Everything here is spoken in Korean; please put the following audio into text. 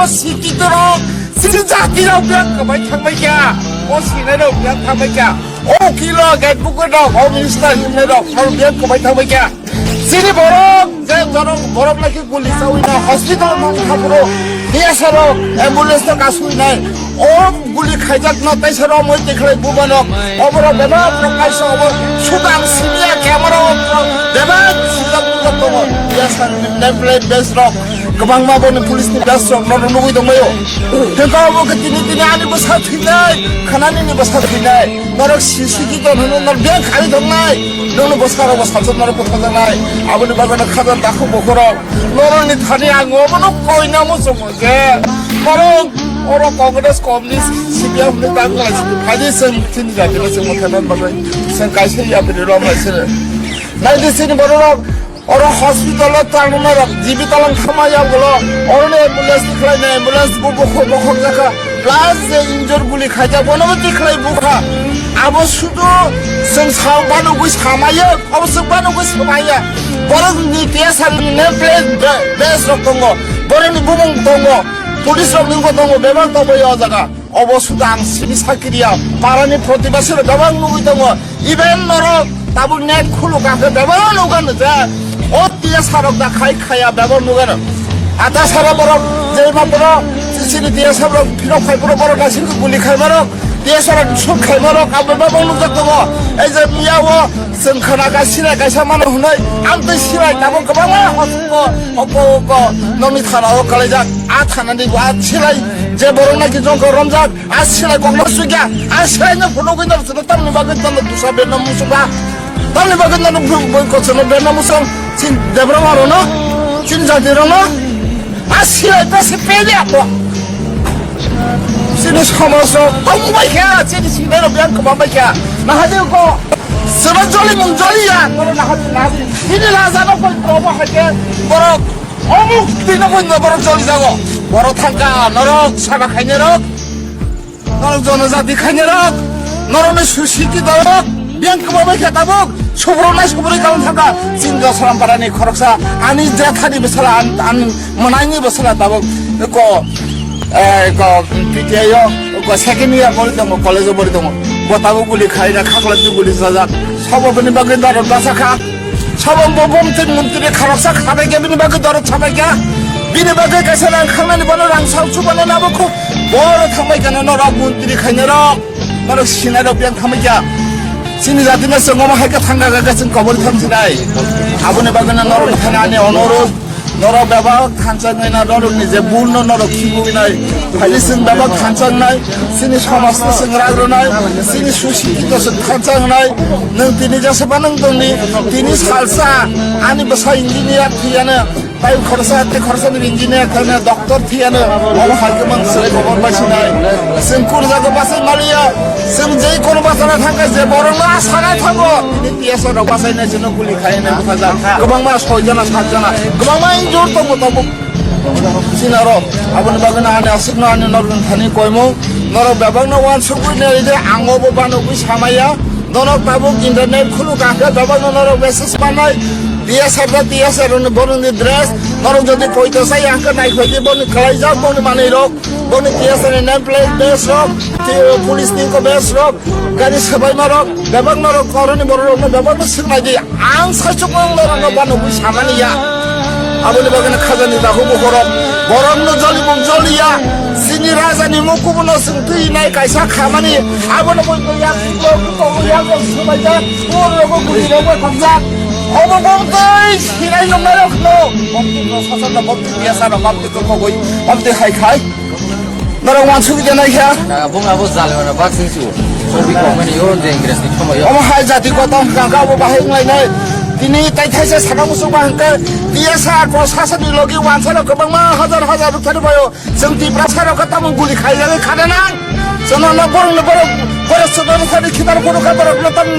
시키도록 진짜기로 그냥 그만 참을게야 오시내로 그냥 참을게야 5kg 개꾸꾸로 어민스타 힘내로 바로 그냥 그만 참을게야 시니 보름 제 저런 보름 나게 굴리 싸우이나 호스피탈 몽탑으로 대사로 앰뷸런스 가수이나 굴리 칼작 나 대사로 뭐 이렇게 부분은 어버로 내가 프로카이서 어버 수강 시니아 개머로 내가 지금 뭐 대사는 넷플레이 베스로 그방 마보는 폴리스니 베스로 너는 누구 있던가요? 그러니까 뭐 그 띠니 아니 뭐 사투리네 가난이니 뭐 사투리네 너를 시시기도 너는 너 그냥 가리 던나이 너는 뭐 사라고 사천 너를 못하잖아이 아버님 바가나 카드 낳고 먹으러 너는 니 다리 안 오면 꼬이나 못 쏘면게 바로 오로 코그레스 코미니스트 시비아 훈련 당가 지금 바디선 팀이가 되면서 못하는 바로 생각이 앞으로 마시는 나이드스니 바로 오로 호스피탈로 따르나라 집이탈랑 타마야 걸어 오르네 앰뷸런스 클라이네 앰뷸런스 보고 자카 플라스 인저 굴리 가자 보너버티 클라이 부카 아버 수도 성사업 바누고 사마야 아버 성 바누고 사마야 버럭니 대살니 넷플레이 베스로 동거 버럭니 부봉 동거 police of Lingo Dongo, Bevan Tobo Yazaga, Obo Sudan, Sibisakiria, Parani Protibasir, Bevan Muitongo, even Noro, Tabu Net Kuluka, Bevan Lugan, Otia Sarok, the Kaikaya, Bevan Lugan, Atasaraboro, Zemaboro, Sicily, Sabro, Pino Fibro, Casin, Kulikamaro, Desara, Sukamaro, Ababon Lugato, as a Miawa, Sankanaka Sina, Kasamano, and the Sira, Tabokama, Oko, Nomitana, Kalaja. 아타나니 와치라이 제보로나 기존거 롬작 아시라이 공로수기야 아시라이는 부르고 있는 것은 땀을 박은다는 두사 벤나 무슨가 땀을 박은다는 뭐 것은 벤나 무슨 진 데브라마로나 진자디로나 아시라이 다시 빼냐 뭐 신이 서머서 똥바이야 진이 시내로 그냥 그만바이야 나 하지고 스런졸리 몽졸리야 너는 나 하지 신이 나사놓고 너무 할게 뭐라 어묵 뛰는 있는 버럭 졸리자고 버럭 탄까 너럭 사박하냐럭 너럭 저는 자디 가냐럭 너는 수시기더럭 미안그만을 개다복 초보로나 초보로 가면 탄까 진거 사람 바라니 거럭사 아니 제타니 버살아 안 뭐나니 버살아 다복 그 PTA요 그 세계미야 버리던 거 콜레지 버리던 거뭐 다복 굴리 가이라 카콜라지 굴리 사자 서버분이 bak은 나로 나사카 처음 보범들 문들이 가락사 가백에 비니바그 너를 참아야 비니바그 가서는 강난이 번호랑 상수번호 나보고 뭐로 탐하이가는 너라 문들이 가냐로 너를 신하로 비안 탐하야 신이 자든가 성공을 할까 탕가가 같은 거버리 탐지나이 아버네 바그는 너를 하나니 언어로 너로 배박 탄창이나 너를 이제 물로 너로 기부이나 발리슨 배박 탄창나이 신이 소마스 생각하러나이 신이 수시기도 탄창나이 능 디니 자서 반응 돈니 디니 살사 아니 뭐사 인지니어 티야는 바이 거르사한테 거르사는 인지니어 그러나 doktor 티야는 어머 할게만 쓰레 고번 마시나이 승꾸르자고 봤을 말이야 승제이 코르 봤으나 상가제 모르나 사나 타고 디니 티에서라고 봤을 내 저는 굴리 가야네 못하자 그방만 소이잖아 샀잖아 그방만 인조를 또 신하로 아버님 바그나 안에 아스나 안에 너는 타니 꼬이모 너로 배박나 완 수구이네 이제 앙오보 바노구 사마야 너로 배박 인터넷 쿨루 가까 배박나 너로 메시스 만나이 DSR는 보는 드레스 너로 저기 보이도 사이 아까 나이 거기 보는 클라이자 보는 마네로 보는 DSR는 넷플레이 베스로 폴리스 닝코 베스로 가니 서바이마로 배박나로 거르니 모르는 배박나 승나지 안 사초광 너로 바노구 사마니야 아버님 바그나 카자니다 후보 호럽 보람노 졸리봉 졸리야 신이 라자니 목구분 어승 뜨이나이 가이사 가만히 아버님 보이고 약속고 약속 수마자 수어로고 구리로고 감사 어머봉들 신이 용나요 그노 범띠고 사선다 범띠 위에사로 범띠고 보고 범띠 하이카이 너랑 완숙이 되나 이야 봉아보 잘려나 박싱수 소비 거머니 요런데 인그레스니 처음이요 어머 하이자디 거동 강가보 바행라이네 디니 타이타이세 사가무수가 한까 디에사 고 사선이 로기 완사로 그방만 하자로 타려봐요 성티 브라사로 갔다면 굴리 가이라를 가려나 저는 나 버럭 버렸어 너는 사리 기다려 보러 가더라 그랬다면